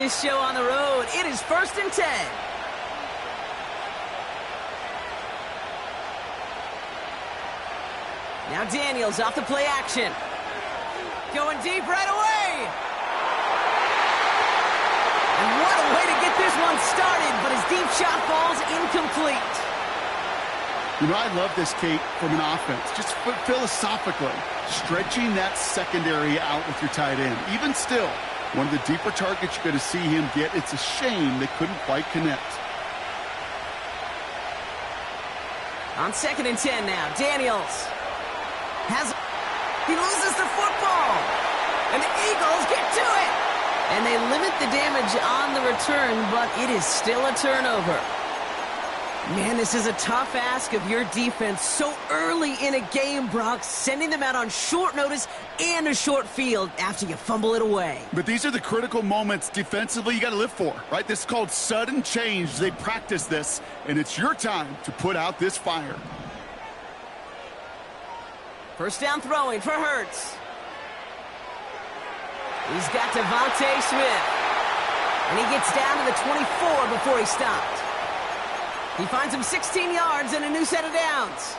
This show on the road, it is 1st and 10. Now Daniels off the play action. Going deep right away. And what a way to get this one started, but his deep shot falls incomplete. You know, I love this, Kate, from an offense. Just philosophically, stretching that secondary out with your tight end. Even still, one of the deeper targets you're going to see him get. It's a shame they couldn't quite connect. On 2nd and 10 now, Daniels he loses the football, and the Eagles get to it. And they limit the damage on the return, but it is still a turnover. Man, this is a tough ask of your defense so early in a game, Brock, sending them out on short notice and a short field after you fumble it away. But these are the critical moments defensively you got to live for, right? This is called sudden change. They practice this, and it's your time to put out this fire. First down throwing for Hurts. He's got Devontae Smith. And he gets down to the 24 before he stopped. He finds him 16 yards and a new set of downs.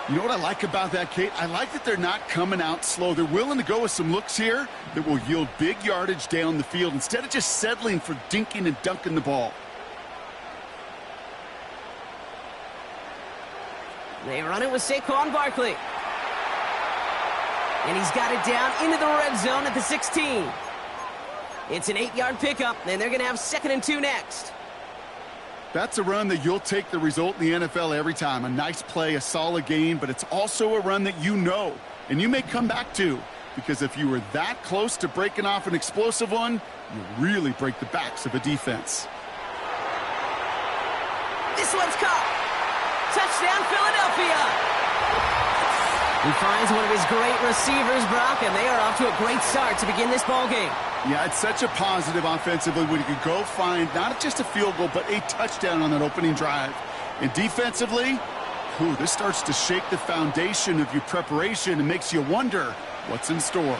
You know what I like about that, Kate? I like that they're not coming out slow. They're willing to go with some looks here that will yield big yardage down the field instead of just settling for dinking and dunking the ball. They run it with Saquon Barkley. And he's got it down into the red zone at the 16. It's an 8-yard pickup, and they're going to have 2nd and 2 next. That's a run that you'll take the result in the NFL every time. A nice play, a solid game, but it's also a run that you know, and you may come back to, because if you were that close to breaking off an explosive one, you really break the backs of a defense. This one's caught. Touchdown, Philadelphia. He finds one of his great receivers, Brock, and they are off to a great start to begin this ball game. Yeah, it's such a positive offensively when you can go find not just a field goal, but a touchdown on that opening drive. And defensively, this starts to shake the foundation of your preparation and makes you wonder what's in store.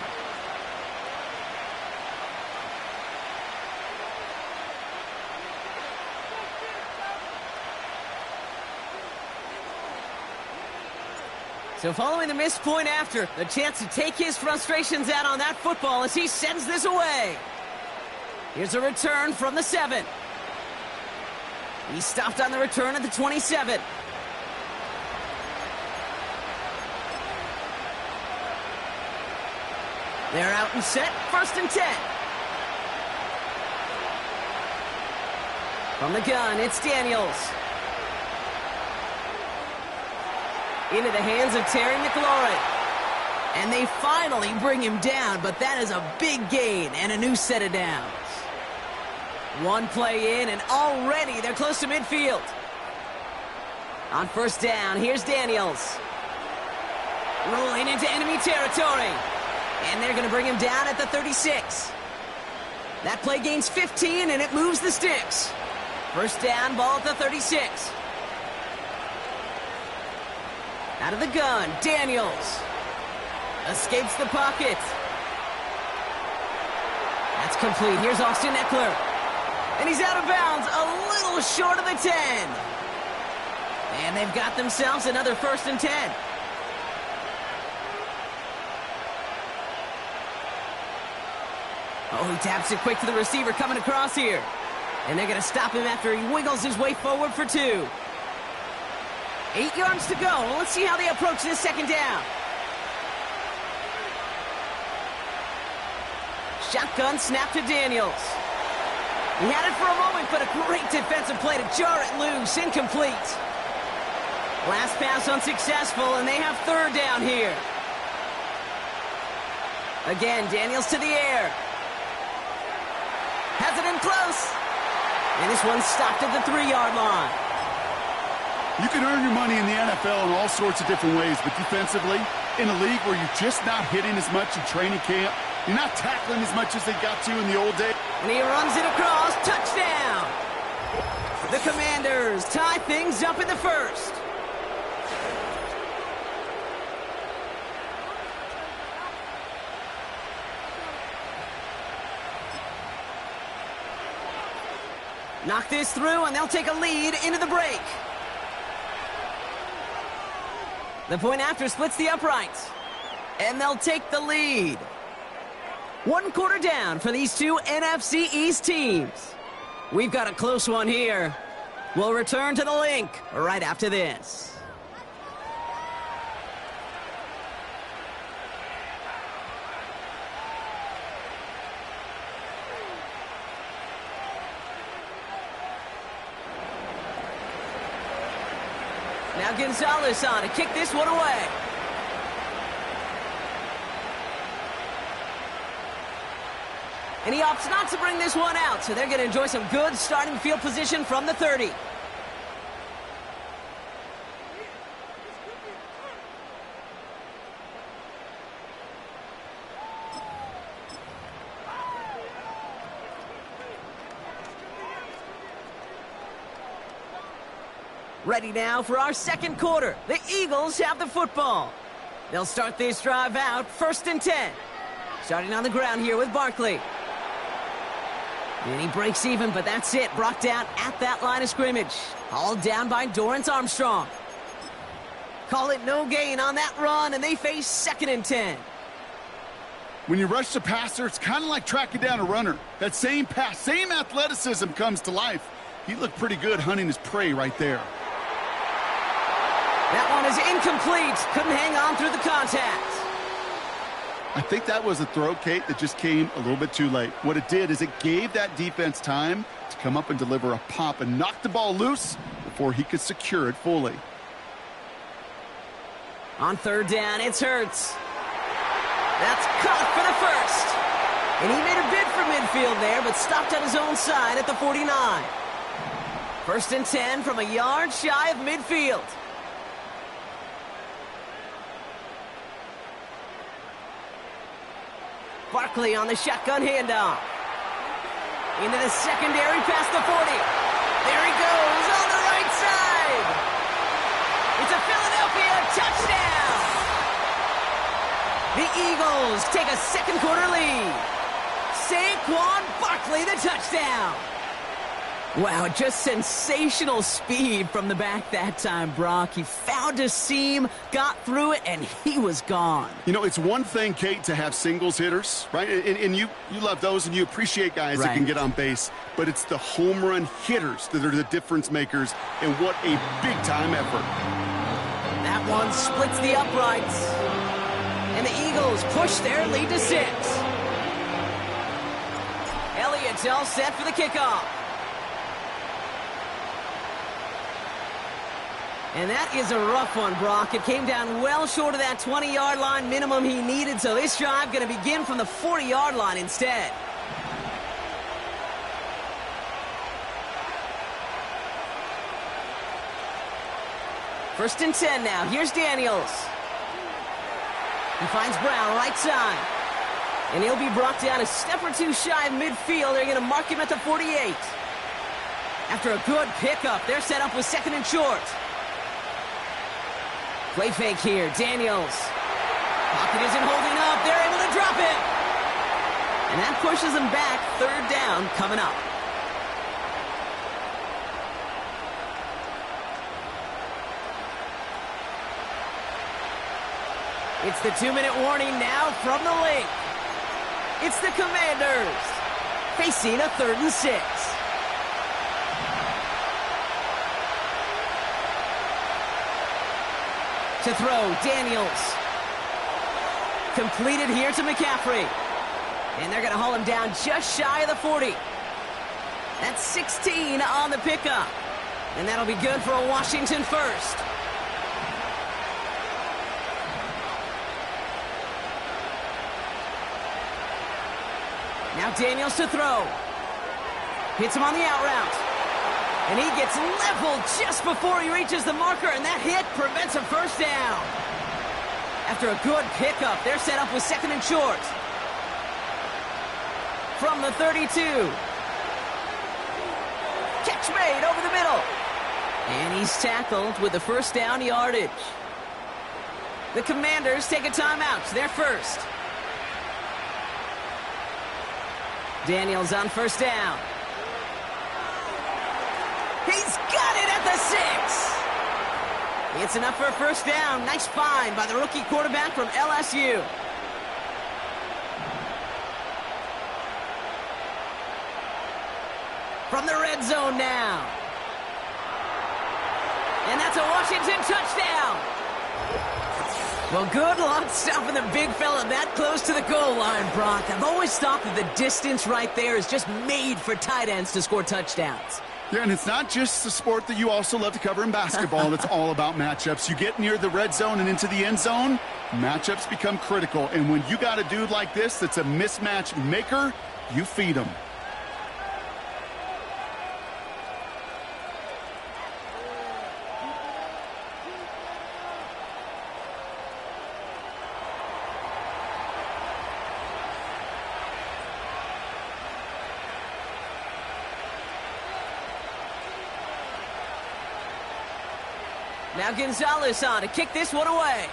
So following the missed point after, the chance to take his frustrations out on that football as he sends this away. Here's a return from the 7. He stopped on the return at the 27. They're out and set, 1st and 10. From the gun, it's Daniels. Into the hands of Terry McLaurin. And they finally bring him down, but that is a big gain and a new set of downs. One play in, and already they're close to midfield. On 1st down, here's Daniels. Rolling into enemy territory. And they're going to bring him down at the 36. That play gains 15, and it moves the sticks. 1st down, ball at the 36. Out of the gun, Daniels. Escapes the pocket. That's complete. Here's Austin Eckler. And he's out of bounds, a little short of the 10. And they've got themselves another 1st and 10. Oh, he taps it quick to the receiver coming across here. And they're going to stop him after he wiggles his way forward for 2. 8 yards to go. Let's see how they approach this 2nd down. Shotgun snap to Daniels. He had it for a moment, but a great defensive play to jar it loose. Incomplete. Last pass unsuccessful, and they have 3rd down here. Again, Daniels to the air. Has it in close. And this one's stopped at the 3-yard line. You can earn your money in the NFL in all sorts of different ways, but defensively, in a league where you're just not hitting as much in training camp, you're not tackling as much as they got to in the old days. And he runs it across. Touchdown! The Commanders tie things up in the 1st. Knock this through, and they'll take a lead into the break. The point after splits the uprights. And they'll take the lead. 1 quarter down for these two NFC East teams. We've got a close one here. We'll return to the link right after this. Now Gonzalez on to kick this one away. And he opts not to bring this one out, so they're going to enjoy some good starting field position from the 30. Ready now for our second quarter. The Eagles have the football. They'll start this drive out, 1st and 10. Starting on the ground here with Barkley. And he breaks even, but that's it. Brought down at that line of scrimmage. Hauled down by Dorrance Armstrong. Call it no gain on that run, and they face 2nd and 10. When you rush the passer, it's kind of like tracking down a runner. That same pass, same athleticism comes to life. He looked pretty good hunting his prey right there. That one is incomplete. Couldn't hang on through the contact. I think that was a throw, Kate, that just came a little bit too late. What it did is it gave that defense time to come up and deliver a pop and knock the ball loose before he could secure it fully. On 3rd down, it's Hurts. That's caught for the first. And he made a bid for midfield there, but stopped on his own side at the 49. 1st and 10 from a yard shy of midfield. Barkley on the shotgun handoff. Into the secondary past the 40. There he goes on the right side. It's a Philadelphia touchdown. The Eagles take a 2nd quarter lead. Saquon Barkley the touchdown. Wow, just sensational speed from the back that time, Brock. He found a seam, got through it, and he was gone. You know, it's one thing, Kate, to have singles hitters, right? And you love those, and you appreciate guys that can get on base. But it's the home run hitters that are the difference makers, and what a big-time effort. That one splits the uprights. And the Eagles push their lead to 6. Elliott's all set for the kickoff. And that is a rough one, Brock. It came down well short of that 20-yard line minimum he needed, so this drive going to begin from the 40-yard line instead. First and 10 now. Here's Daniels. He finds Brown right side. And he'll be brought down a step or two shy of midfield. They're going to mark him at the 48. After a good pickup, they're set up with 2nd and short. Play fake here, Daniels. Pocket isn't holding up. They're able to drop it. And that pushes them back. 3rd down coming up. It's the 2-minute warning now from the link. It's the Commanders facing a 3rd and 6. To throw, Daniels. Completed here to McCaffrey. And they're going to haul him down just shy of the 40. That's 16 on the pickup. And that'll be good for a Washington first. Now Daniels to throw. Hits him on the out route. And he gets leveled just before he reaches the marker, and that hit prevents a first down. After a good pickup, they're set up with 2nd and short. From the 32. Catch made over the middle. And he's tackled with the 1st down yardage. The Commanders take a timeout. They're first. Daniels on 1st down. He's got it at the 6. It's enough for a first down. Nice find by the rookie quarterback from LSU. From the red zone now. And that's a Washington touchdown. Well, good luck stopping the big fella that close to the goal line, Brock. I've always thought that the distance right there is just made for tight ends to score touchdowns. Yeah, and it's not just the sport that you also love to cover in basketball. It's all about matchups. You get near the red zone and into the end zone, matchups become critical. And when you got a dude like this that's a mismatch maker, you feed him. Now Gonzalez on to kick this one away.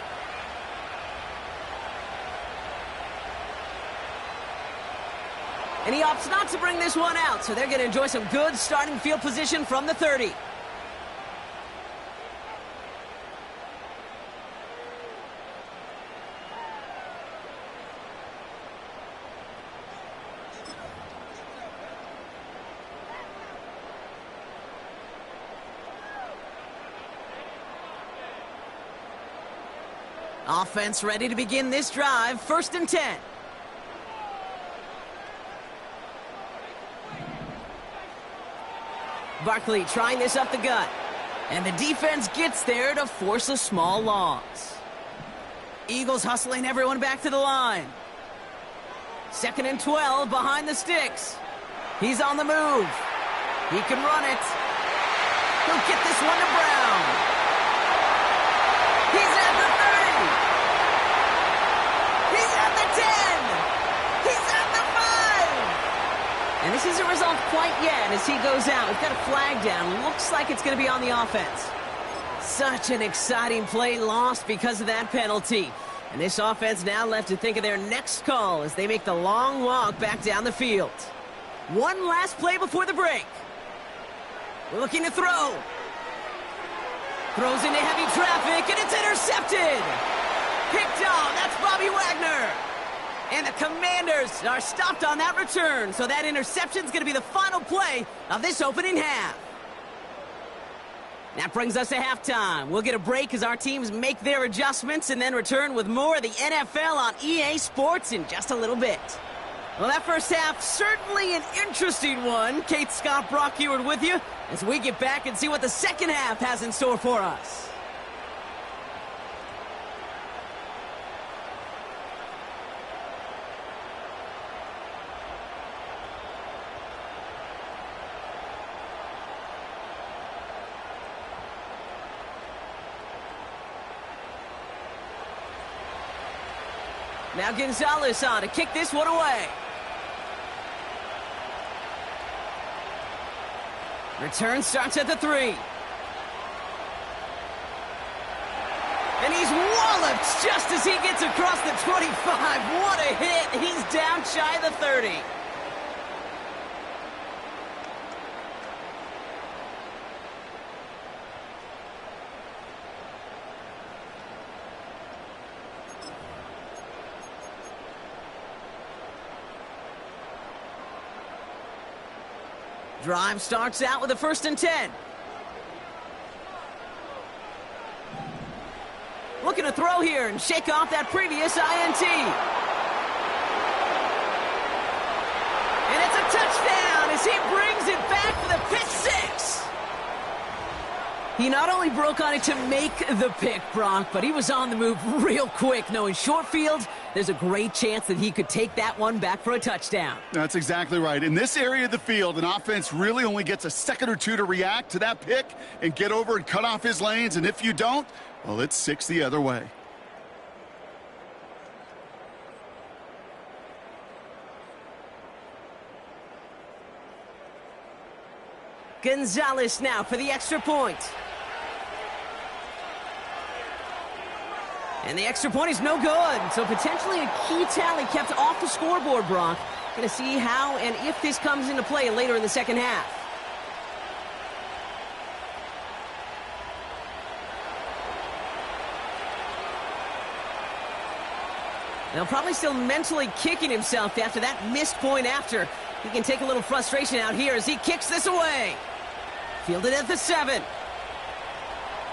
And he opts not to bring this one out, so they're going to enjoy some good starting field position from the 30. Offense ready to begin this drive. 1st and 10. Barkley trying this up the gut. And the defense gets there to force a small loss. Eagles hustling everyone back to the line. 2nd and 12 behind the sticks. He's on the move. He can run it. He'll get this one to Brown. He's at the 30. He's at the 10. He's at the 5. And this isn't resolved quite yet as he goes out. We've got a flag down. Looks like it's going to be on the offense. Such an exciting play lost because of that penalty. And this offense now left to think of their next call as they make the long walk back down the field. One last play before the break. We're looking to throw. Throws into heavy traffic, and it's intercepted. Picked off. That's Bobby Wagner. And the Commanders are stopped on that return, so that interception's going to be the final play of this opening half. That brings us to halftime. We'll get a break as our teams make their adjustments and then return with more of the NFL on EA Sports in just a little bit. Well, that first half, certainly an interesting one. Kate, Scott, Brock Ewart with you as we get back and see what the second half has in store for us. Now Gonzalez on to kick this one away. Return starts at the 3. And he's walloped just as he gets across the 25. What a hit. He's down shy of the 30. Drive starts out with a 1st and 10. Looking to throw here and shake off that previous INT. And it's a touchdown as he brings it back for the pick 6. He not only broke on it to make the pick, Brock, but he was on the move real quick, knowing short field, there's a great chance that he could take that one back for a touchdown. That's exactly right. In this area of the field, an offense really only gets a second or two to react to that pick and get over and cut off his lanes. And if you don't, well, it's 6 the other way. Gonzalez now for the extra point. And the extra point is no good. So potentially a key tally kept off the scoreboard, Brock. Going to see how and if this comes into play later in the second half. Now probably still mentally kicking himself after that missed point after. He can take a little frustration out here as he kicks this away. Fielded at the 7.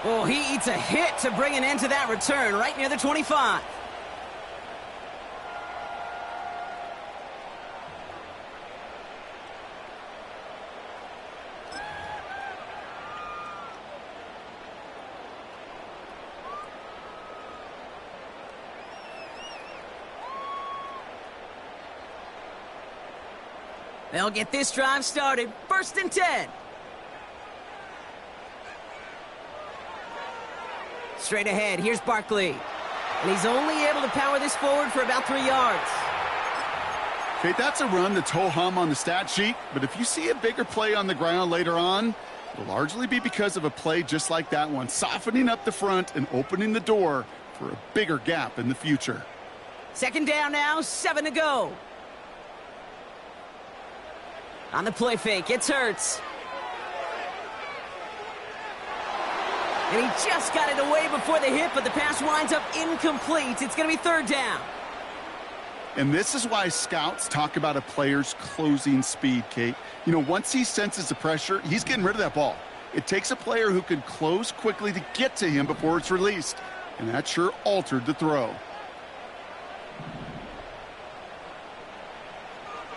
Oh, he eats a hit to bring an end to that return right near the 25. They'll get this drive started. 1st and 10. Straight ahead, here's Barkley. And he's only able to power this forward for about 3 yards. Okay, that's a run that's ho-hum on the stat sheet, but if you see a bigger play on the ground later on, it'll largely be because of a play just like that one, softening up the front and opening the door for a bigger gap in the future. 2nd down now, 7 to go. On the play fake, it's Hurts. And he just got it away before the hit, but the pass winds up incomplete. It's going to be 3rd down. And this is why scouts talk about a player's closing speed, Kate. You know, once he senses the pressure, he's getting rid of that ball. It takes a player who can close quickly to get to him before it's released. And that sure altered the throw.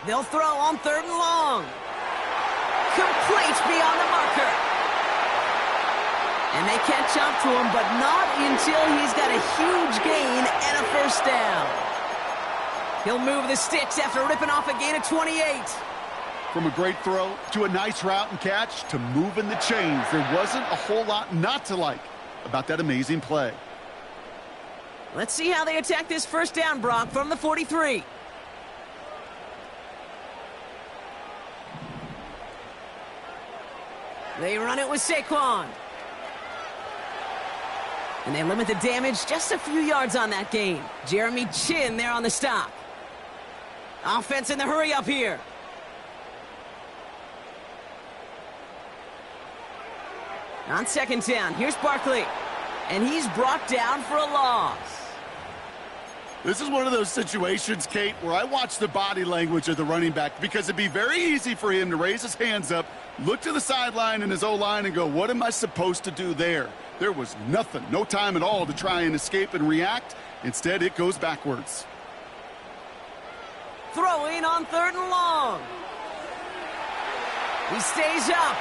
They'll throw on 3rd and long. Complete beyond the marker. And they catch up to him, but not until he's got a huge gain and a 1st down. He'll move the sticks after ripping off a gain of 28. From a great throw to a nice route and catch to moving the chains, there wasn't a whole lot not to like about that amazing play. Let's see how they attack this 1st down, Brock, from the 43. They run it with Saquon. And they limit the damage just a few yards on that gain. Jeremy Chin there on the stop. Offense in the hurry up here. On 2nd down, here's Barkley. And he's brought down for a loss. This is one of those situations, Kate, where I watch the body language of the running back because it'd be very easy for him to raise his hands up, look to the sideline in his O-line and go, what am I supposed to do there? There was nothing, no time at all to try and escape and react. Instead, it goes backwards. Throwing on 3rd and long. He stays up.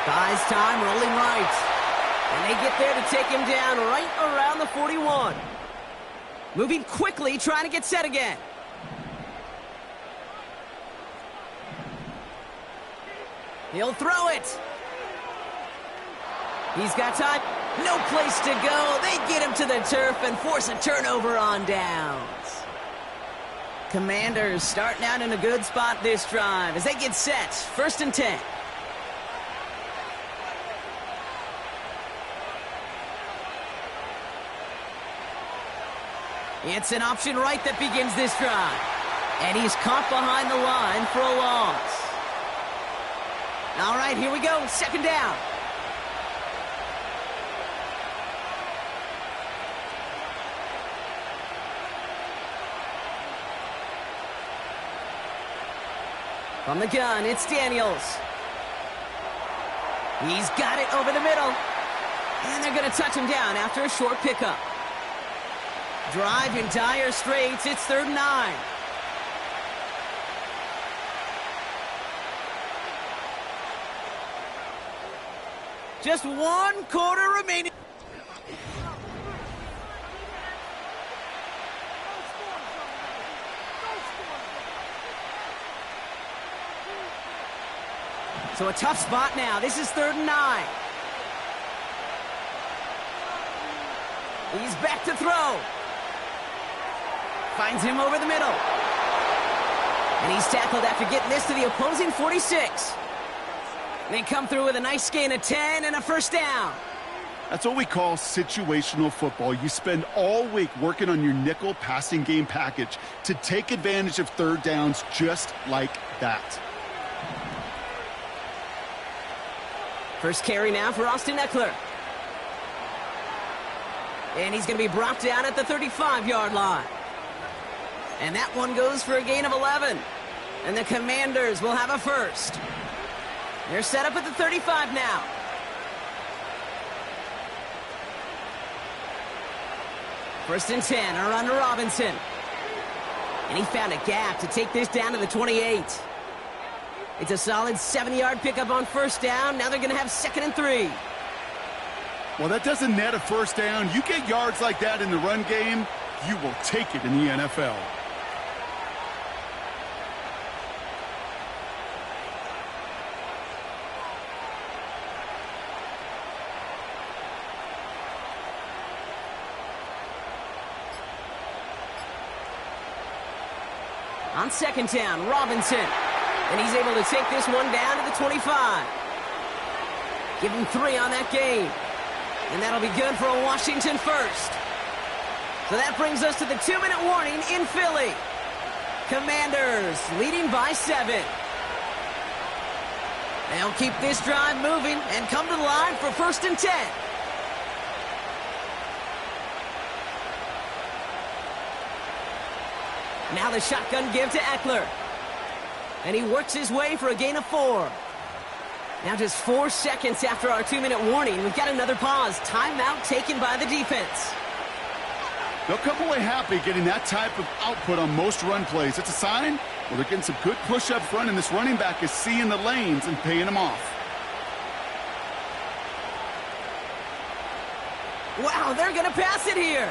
Buys time, rolling right. And they get there to take him down right around the 41. Moving quickly, trying to get set again. He'll throw it. He's got time. No place to go. They get him to the turf and force a turnover on downs. Commanders starting out in a good spot this drive as they get set. 1st and 10. It's an option right that begins this drive. And he's caught behind the line for a loss. All right, here we go. 2nd down. From the gun, it's Daniels. He's got it over the middle. And they're going to touch him down after a short pickup. Drive in dire straits. It's 3rd and 9. Just 1 quarter remaining. So a tough spot now. This is 3rd and 9. He's back to throw. Finds him over the middle. And he's tackled after getting this to the opposing 46. They come through with a nice gain of 10 and a 1st down. That's what we call situational football. You spend all week working on your nickel passing game package to take advantage of 3rd downs just like that. First carry now for Austin Eckler. And he's going to be brought down at the 35-yard line. And that one goes for a gain of 11. And the Commanders will have a first. They're set up at the 35 now. First and 10, are under Robinson. And he found a gap to take this down to the 28. It's a solid 7-yard pickup on first down. Now they're going to have 2nd and 3. Well, that doesn't net a first down. You get yards like that in the run game, you will take it in the NFL. On 2nd down, Robinson. And he's able to take this one down to the 25. Give him 3 on that game. And that'll be good for a Washington first. So that brings us to the 2-minute warning in Philly. Commanders leading by 7. They'll keep this drive moving and come to the line for 1st and 10. Now the shotgun give to Eckler. And he works his way for a gain of 4. Now just 4 seconds after our 2-minute warning, we've got another pause. Timeout taken by the defense. They'll come away happy getting that type of output on most run plays. It's a sign, well, they're getting some good push up front, and this running back is seeing the lanes and paying them off. Wow, they're going to pass it here.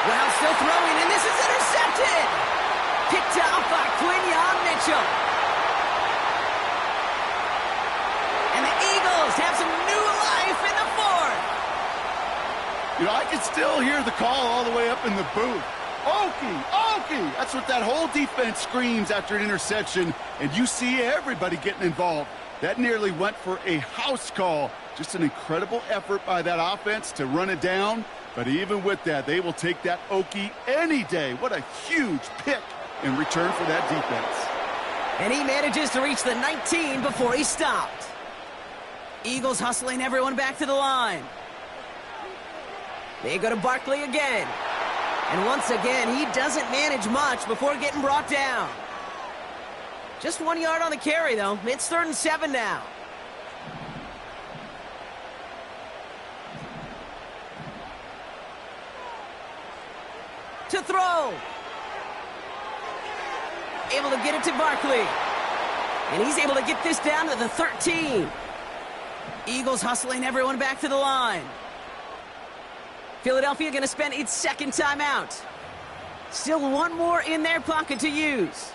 Well, still throwing, and this is intercepted. Picked up by Quinyon Mitchell. And the Eagles have some new life in the 4th. You know, I can still hear the call all the way up in the booth. Okie, Okie! That's what that whole defense screams after an interception, and you see everybody getting involved. That nearly went for a house call. Just an incredible effort by that offense to run it down. But even with that, they will take that Okie any day. What a huge pick in return for that defense. And he manages to reach the 19 before he stopped. Eagles hustling everyone back to the line. They go to Barkley again. And once again, he doesn't manage much before getting brought down. Just 1 yard on the carry, though. It's 3rd and 7 now. To throw. Able to get it to Barkley. And he's able to get this down to the 13. Eagles hustling everyone back to the line. Philadelphia going to spend its 2nd timeout. Still 1 more in their pocket to use.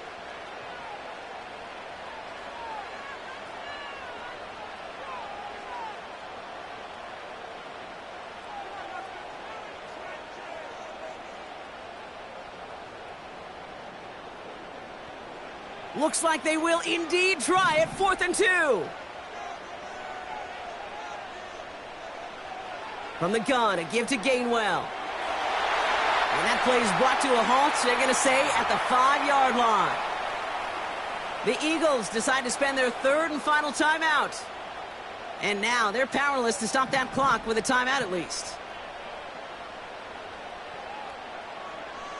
Looks like they will indeed try it. 4th and 2. From the gun, a give to Gainwell. And that play is brought to a halt, they're going to say, at the 5-yard line. The Eagles decide to spend their 3rd and final timeout. And now they're powerless to stop that clock with a timeout at least.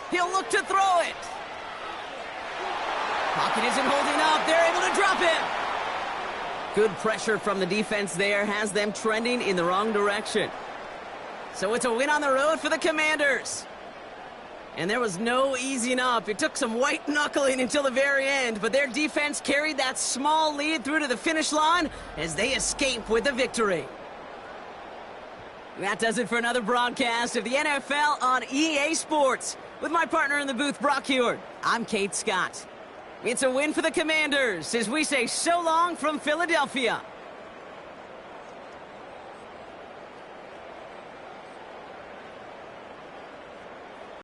He'll look to throw it. Pocket isn't holding up. They're able to drop him. Good pressure from the defense there has them trending in the wrong direction. So it's a win on the road for the Commanders. And there was no easing up. It took some white knuckling until the very end, but their defense carried that small lead through to the finish line as they escape with the victory. That does it for another broadcast of the NFL on EA Sports. With my partner in the booth, Brock Heward, I'm Kate Scott. It's a win for the Commanders as we say so long from Philadelphia.